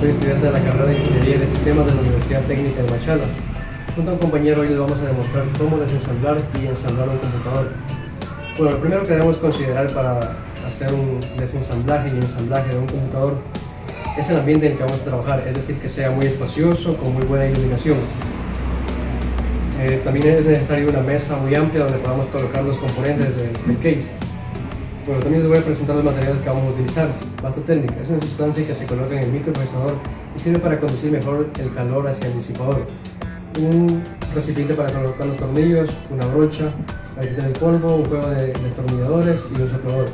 Soy estudiante de la carrera de Ingeniería de Sistemas de la Universidad Técnica de Machala. Junto a un compañero hoy les vamos a demostrar cómo desensamblar y ensamblar un computador. Bueno, lo primero que debemos considerar para hacer un desensamblaje y ensamblaje de un computador es el ambiente en el que vamos a trabajar, es decir, que sea muy espacioso, con muy buena iluminación. También es necesario una mesa muy amplia donde podamos colocar los componentes del case. Bueno, también les voy a presentar los materiales que vamos a utilizar. Pasta térmica es una sustancia que se coloca en el microprocesador y sirve para conducir mejor el calor hacia el disipador. Un recipiente para colocar los tornillos, una brocha para quitar el polvo, un juego de destornilladores y un soplador.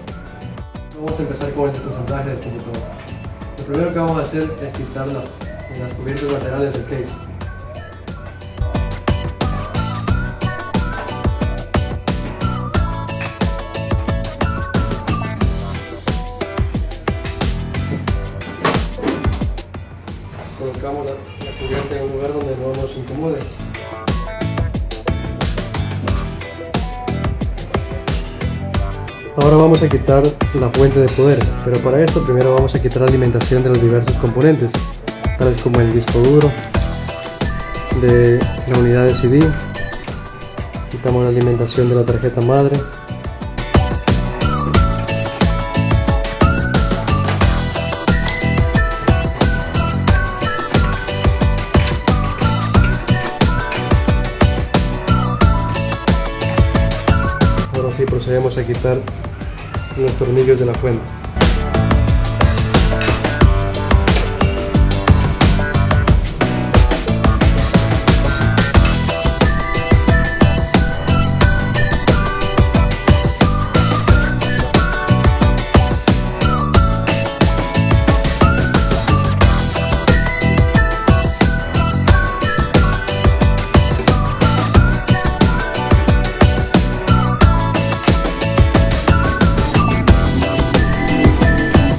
Vamos a empezar con el desensamblaje del computador. Lo primero que vamos a hacer es quitar las cubiertas laterales del case. Colocamos la cubierta en un lugar donde no nos incomode. Ahora vamos a quitar la fuente de poder, pero para esto primero vamos a quitar la alimentación de los diversos componentes, tales como el disco duro, de la unidad de CD, quitamos la alimentación de la tarjeta madre, ahora sí procedemos a quitar los tornillos de la fuente.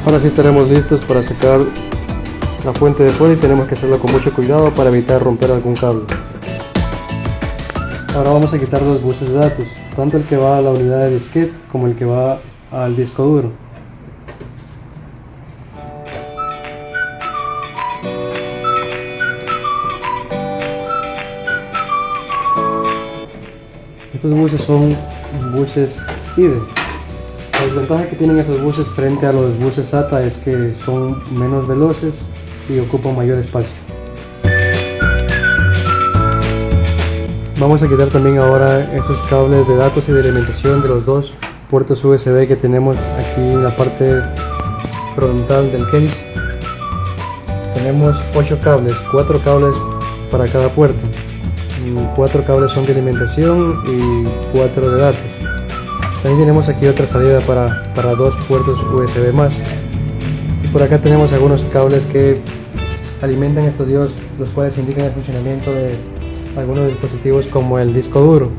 Ahora sí estaremos listos para sacar la fuente de poder y tenemos que hacerlo con mucho cuidado para evitar romper algún cable. Ahora vamos a quitar los buses de datos, tanto el que va a la unidad de disquete como el que va al disco duro. Estos buses son buses IDE. La desventaja que tienen esos buses frente a los buses SATA es que son menos veloces y ocupan mayor espacio. Vamos a quitar también ahora estos cables de datos y de alimentación de los dos puertos USB que tenemos aquí en la parte frontal del case. Tenemos 8 cables, 4 cables para cada puerto. 4 cables son de alimentación y 4 de datos. También tenemos aquí otra salida para 2 puertos USB más. Y por acá tenemos algunos cables que alimentan estos diodos, los cuales indican el funcionamiento de algunos dispositivos como el disco duro.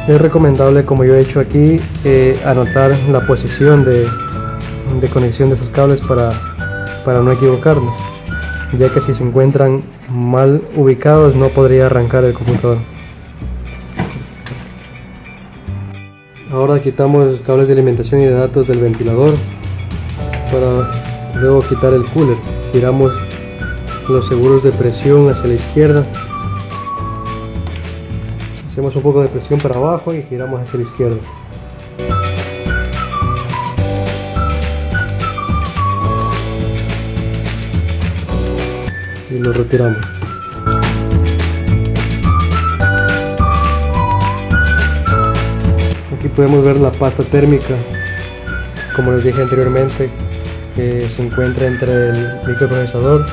Es recomendable, como yo he hecho aquí, anotar la posición de conexión de estos cables para no equivocarnos, ya que si se encuentran mal ubicados no podría arrancar el computador. Ahora quitamos los cables de alimentación y de datos del ventilador para luego quitar el cooler. Giramos los seguros de presión hacia la izquierda, hacemos un poco de presión para abajo y giramos hacia la izquierda. Y lo retiramos. Aquí podemos ver la pasta térmica, como les dije anteriormente, que se encuentra entre el microprocesador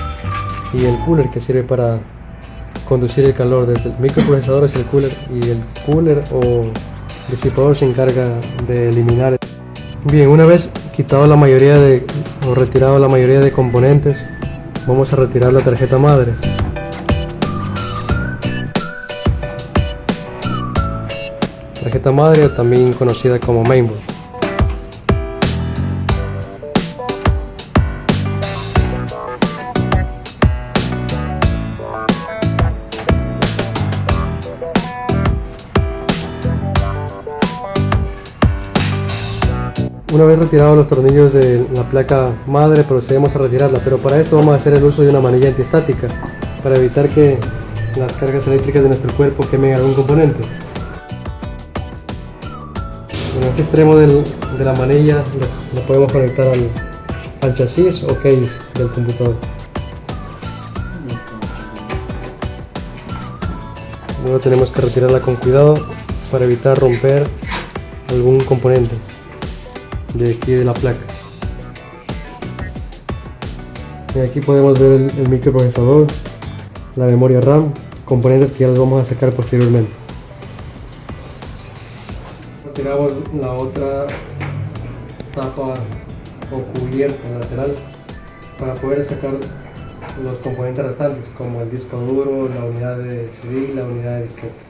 y el cooler, que sirve para conducir el calor desde el microprocesador hacia el cooler, y el cooler o disipador se encarga de eliminar. Bien, una vez quitado la mayoría o retirado la mayoría de componentes, vamos a retirar la tarjeta madre. Tarjeta madre, o también conocida como mainboard. Una vez retirados los tornillos de la placa madre, procedemos a retirarla, pero para esto vamos a hacer el uso de una manilla antiestática para evitar que las cargas eléctricas de nuestro cuerpo quemen algún componente. En este extremo de la manilla lo podemos conectar al chasis o case del computador. Luego tenemos que retirarla con cuidado para evitar romper algún componente de aquí de la placa. Y aquí podemos ver el microprocesador, la memoria RAM, componentes que ya los vamos a sacar posteriormente. Retiramos la otra tapa o cubierta lateral para poder sacar los componentes restantes, como el disco duro, la unidad de CD y la unidad de disquete.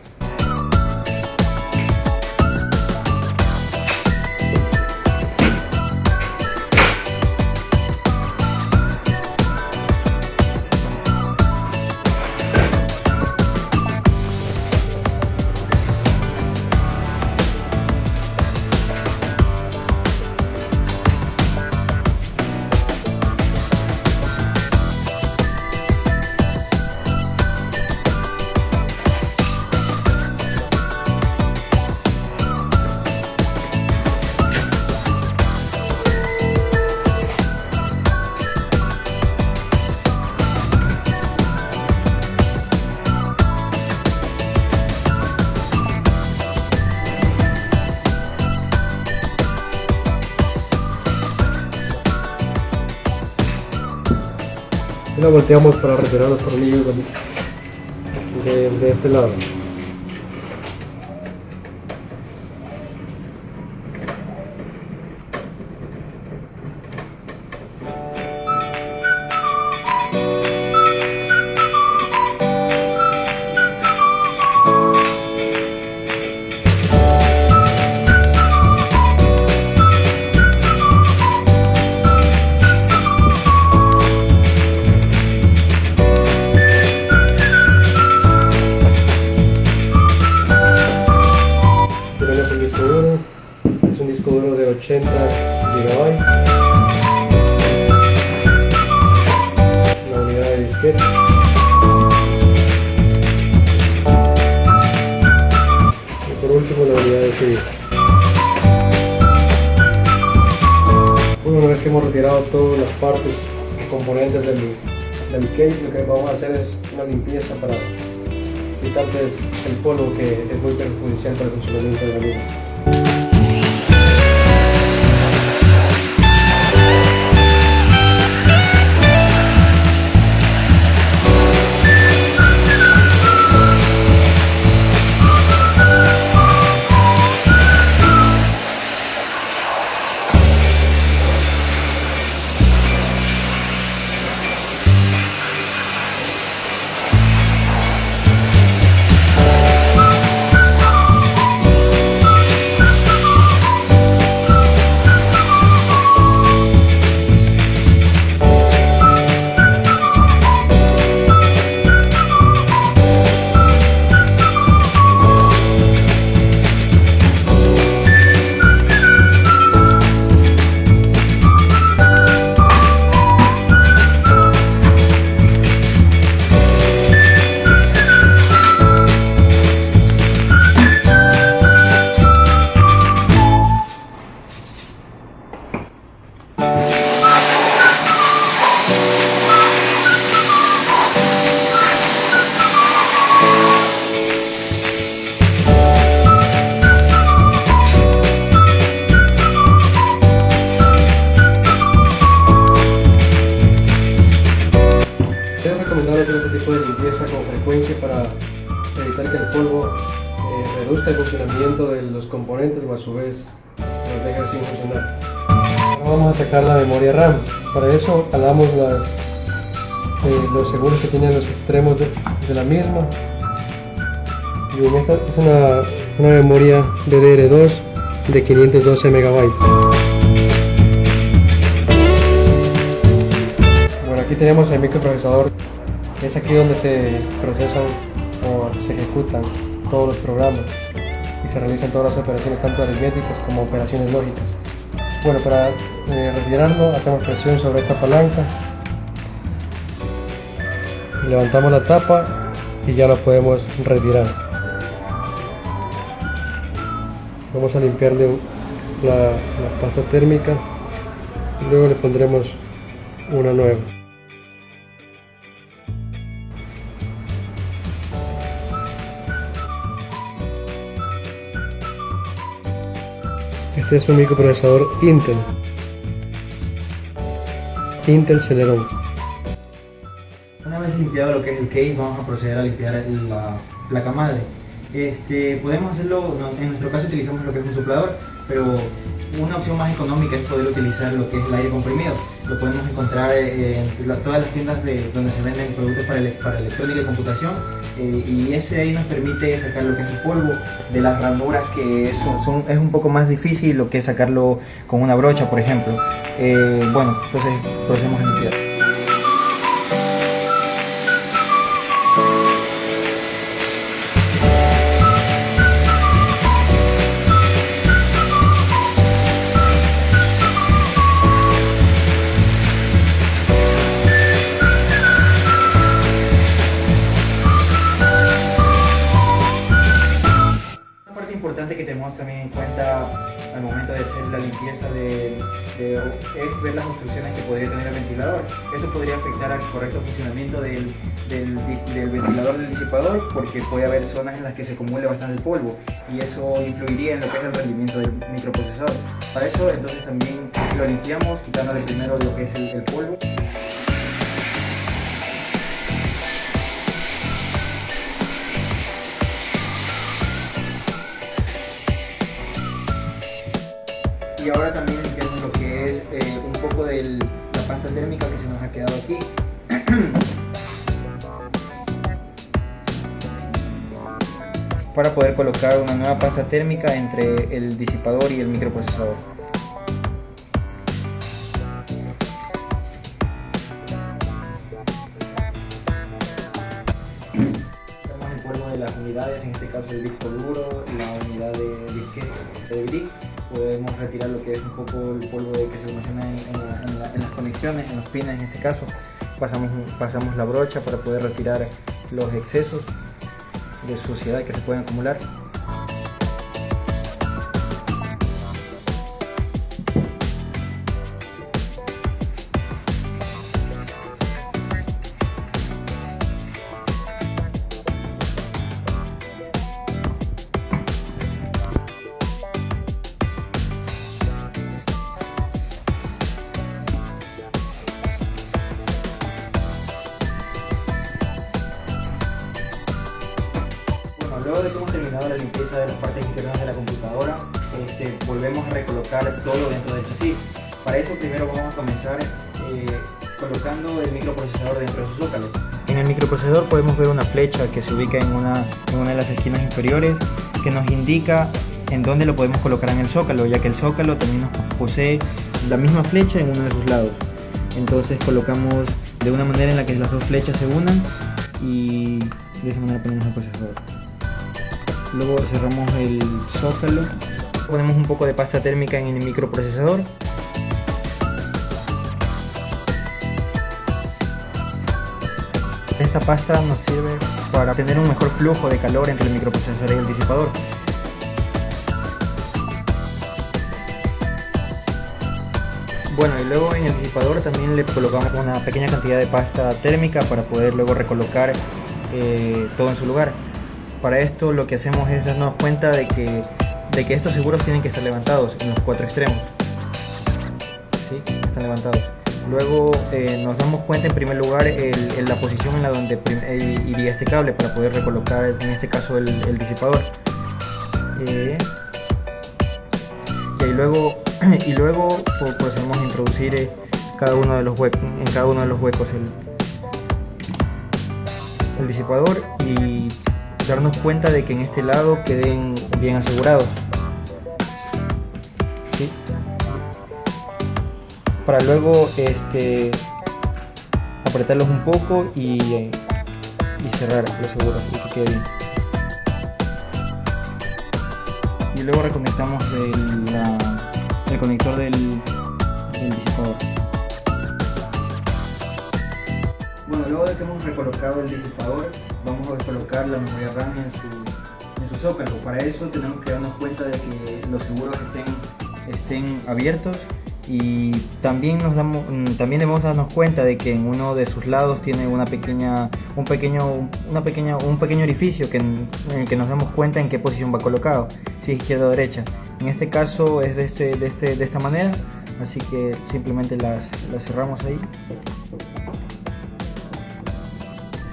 Y lo volteamos para retirar los tornillos de este lado. Es un disco duro de 80 GB, la unidad de disquete y por último la unidad de CD. Una vez que hemos retirado todas las partes y componentes del case, lo que vamos a hacer es una limpieza para quitarle el polvo que es muy perjudicial para el funcionamiento de la misma. Hacer este tipo de limpieza con frecuencia para evitar que el polvo reduzca el funcionamiento de los componentes o a su vez los deje sin funcionar. Ahora vamos a sacar la memoria RAM. Para eso jalamos los seguros que tienen los extremos de la misma. Y en esta es una memoria DDR2 de 512 MB. Bueno, aquí tenemos el microprocesador. Es aquí donde se procesan o se ejecutan todos los programas y se realizan todas las operaciones tanto aritméticas como operaciones lógicas. Bueno, para retirarlo hacemos presión sobre esta palanca, levantamos la tapa y ya lo podemos retirar. Vamos a limpiarle la pasta térmica y luego le pondremos una nueva. Este es un microprocesador Intel Celeron. Una vez limpiado lo que es el case, vamos a proceder a limpiar la placa madre. Podemos hacerlo, en nuestro caso utilizamos lo que es un soplador, pero una opción más económica es poder utilizar lo que es el aire comprimido. Lo podemos encontrar en todas las tiendas donde se venden productos para electrónica y computación, y ese ahí nos permite sacar lo que es el polvo de las ranuras, que es un poco más difícil lo que es sacarlo con una brocha, por ejemplo. Bueno, entonces procedemos a limpiar. Importante que tenemos también en cuenta al momento de hacer la limpieza es ver las obstrucciones que podría tener el ventilador. Eso podría afectar al correcto funcionamiento del ventilador del disipador, porque puede haber zonas en las que se acumule bastante polvo y eso influiría en lo que es el rendimiento del microprocesador. Para eso entonces también lo limpiamos quitándole primero lo que es el polvo. Y ahora también limpiamos lo que es un poco de la pasta térmica que se nos ha quedado aquí. Para poder colocar una nueva pasta térmica entre el disipador y el microprocesador. Quitamos el polvo de las unidades, en este caso el disco duro, la unidad de disquete de brick. Podemos retirar lo que es un poco el polvo que se almacena en las conexiones, en los pines en este caso. Pasamos la brocha para poder retirar los excesos de suciedad que se pueden acumular. Luego de que hemos terminado la limpieza de las partes internas de la computadora, volvemos a recolocar todo dentro del chasis. Para eso primero vamos a comenzar colocando el microprocesador dentro de su zócalo. En el microprocesador podemos ver una flecha que se ubica en una de las esquinas inferiores, que nos indica en dónde lo podemos colocar en el zócalo, ya que el zócalo también nos posee la misma flecha en uno de sus lados. Entonces colocamos de una manera en la que las dos flechas se unan y de esa manera ponemos el procesador. Luego cerramos el zócalo, ponemos un poco de pasta térmica en el microprocesador. Esta pasta nos sirve para tener un mejor flujo de calor entre el microprocesador y el disipador. Bueno, y luego en el disipador también le colocamos una pequeña cantidad de pasta térmica para poder luego recolocar todo en su lugar. Para esto lo que hacemos es darnos cuenta de que estos seguros tienen que estar levantados en los cuatro extremos. ¿Sí? Están levantados. Luego nos damos cuenta en primer lugar en la posición en la donde iría este cable para poder recolocar en este caso el disipador. Y luego procedemos a introducir en cada uno de los huecos el disipador y darnos cuenta de que en este lado queden bien asegurados. ¿Sí? Para luego apretarlos un poco y cerrar los seguros y que quede bien. Y luego reconectamos el conector del disipador. Bueno, luego de que hemos recolocado el disipador, vamos a colocar la memoria RAM en su zócalo. Para eso tenemos que darnos cuenta de que los seguros estén abiertos, y también debemos darnos cuenta de que en uno de sus lados tiene un pequeño orificio en el que nos damos cuenta en qué posición va colocado, si es izquierda o derecha. En este caso es de esta manera, así que simplemente las cerramos ahí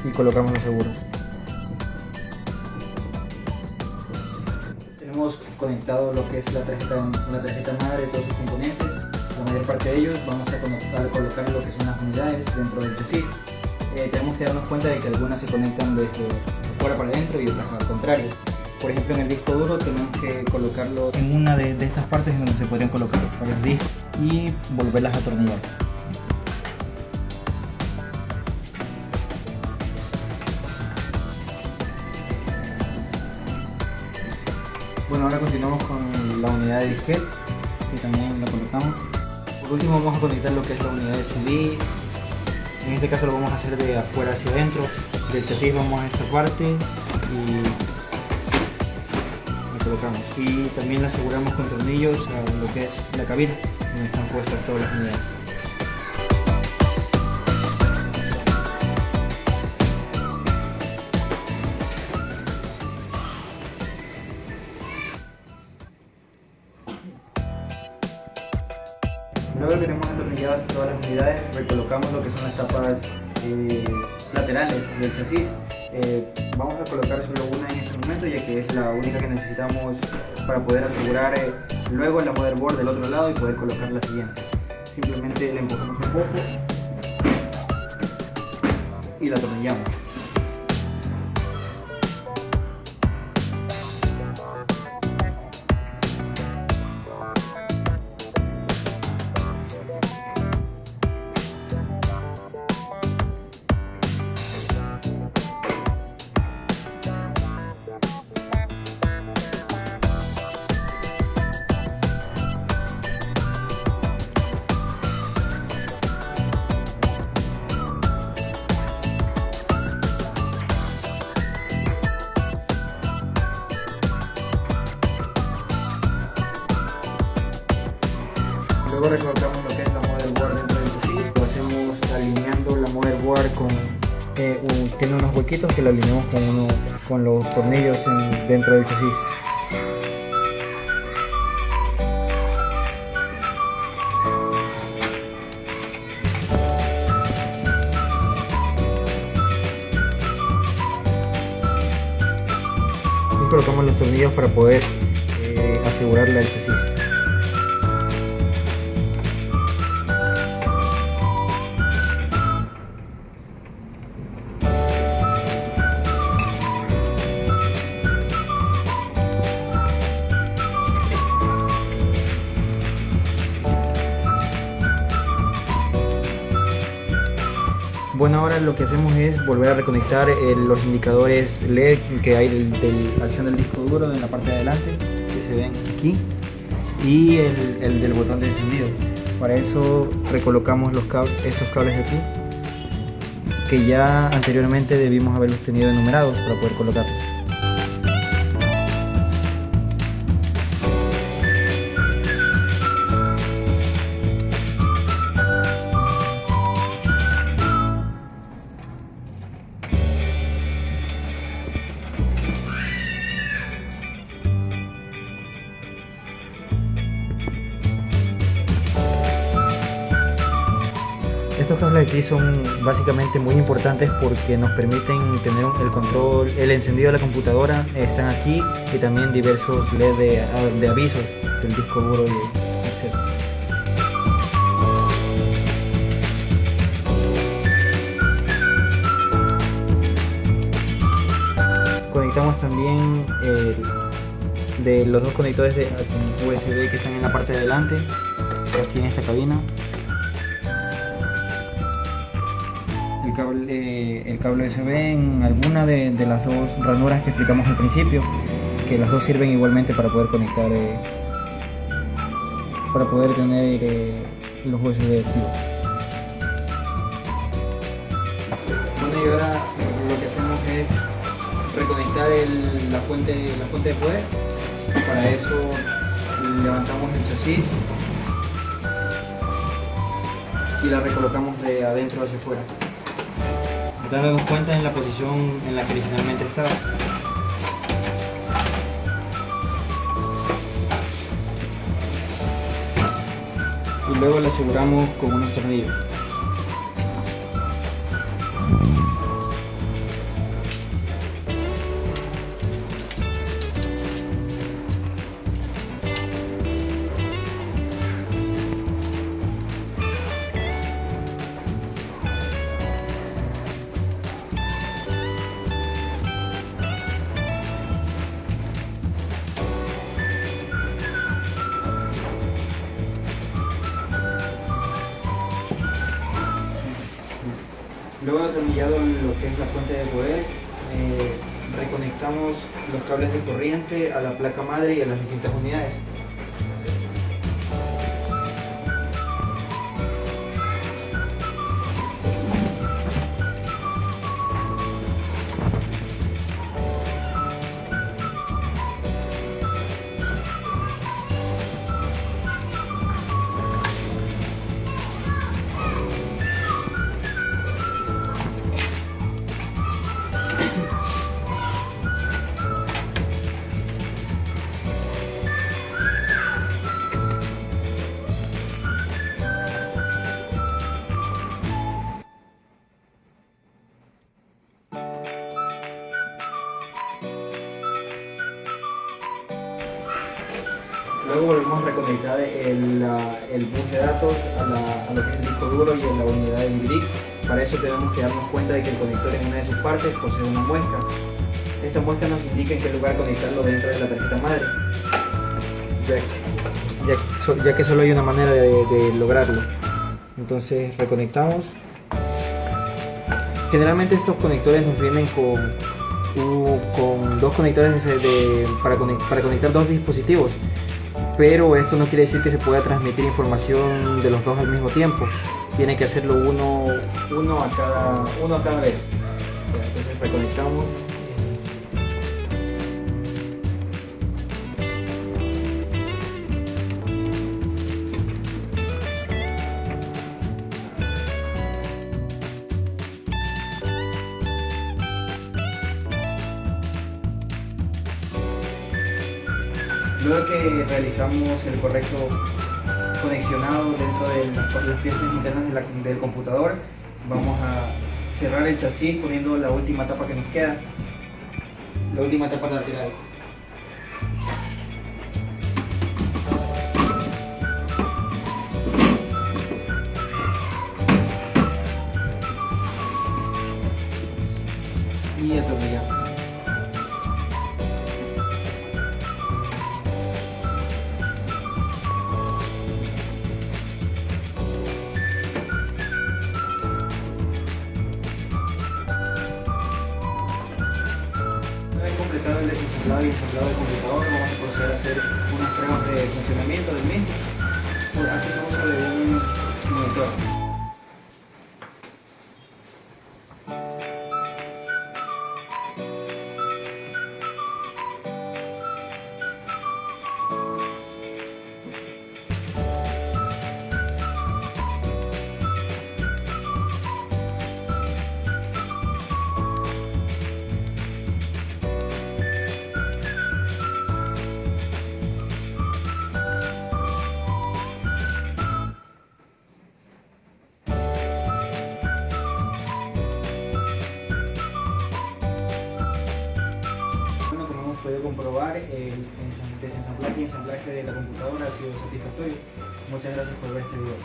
y colocamos los seguros. Tenemos conectado lo que es la tarjeta madre, todos sus componentes. La mayor parte de ellos vamos a colocar lo que son las unidades dentro del chasis. Tenemos que darnos cuenta de que algunas se conectan desde fuera para adentro y otras al contrario. Por ejemplo, en el disco duro tenemos que colocarlo en una de estas partes en donde se podrían colocar varios discos y volverlas a atornillar. Bueno, ahora continuamos con la unidad de disquete, que también la colocamos. Por último vamos a conectar lo que es la unidad de CD. En este caso lo vamos a hacer de afuera hacia adentro. Del chasis vamos a esta parte y la colocamos. Y también la aseguramos con tornillos a lo que es la cabina, donde están puestas todas las unidades. Luego que tenemos atornilladas todas las unidades, recolocamos lo que son las tapas laterales del chasis. Vamos a colocar solo una en este momento, ya que es la única que necesitamos para poder asegurar luego la motherboard del otro lado y poder colocar la siguiente. Simplemente la empujamos un poco y la atornillamos. Luego recolocamos lo que es la motherboard dentro del chasis. Lo hacemos alineando la motherboard tiene unos huequitos que lo alineamos con los tornillos dentro del chasis. Y colocamos los tornillos para poder asegurarle al chasis. Bueno, ahora lo que hacemos es volver a reconectar los indicadores LED que hay de la acción del disco duro en la parte de adelante, que se ven aquí, y el del botón de encendido. Para eso recolocamos estos cables de aquí, que ya anteriormente debimos haberlos tenido enumerados para poder colocarlos. Estos cables aquí son básicamente muy importantes porque nos permiten tener el control, el encendido de la computadora están aquí, y también diversos LED de avisos del disco duro y etc. Conectamos también de los dos conectores de USB que están en la parte de adelante, aquí en esta cabina. El cable USB en alguna de las dos ranuras que explicamos al principio, que las dos sirven igualmente para poder conectar para poder tener los USB activos. Bueno, y ahora lo que hacemos es reconectar la fuente de poder. Para eso levantamos el chasis y la recolocamos de adentro hacia afuera, dándonos cuenta en la posición en la que originalmente estaba. Y luego la aseguramos con unos tornillos. Luego de atornillado lo que es la fuente de poder, reconectamos los cables de corriente a la placa madre y a las distintas unidades. Luego volvemos a reconectar el bus de datos a lo que es el disco duro y a la unidad de NVIDIA. Para eso tenemos que darnos cuenta de que el conector en una de sus partes posee una muesca. Esta muesca nos indica en qué lugar conectarlo dentro de la tarjeta madre, ya que solo hay una manera de lograrlo. Entonces reconectamos. Generalmente estos conectores nos vienen con dos conectores para conectar dos dispositivos, pero esto no quiere decir que se pueda transmitir información de los dos al mismo tiempo. Tiene que hacerlo uno a cada vez. Entonces reconectamos. Luego que realizamos el correcto conexionado dentro de las piezas internas del computador, vamos a cerrar el chasis poniendo la última tapa que nos queda, la última tapa lateral. Y atornillamos. Completado el desensamblado y ensamblado del computador, vamos a proceder a hacer unas pruebas de funcionamiento del mismo, haciendo uso de un monitor. Podido comprobar el desensamblaje y ensamblaje de la computadora ha sido satisfactorio. Muchas gracias por ver este video.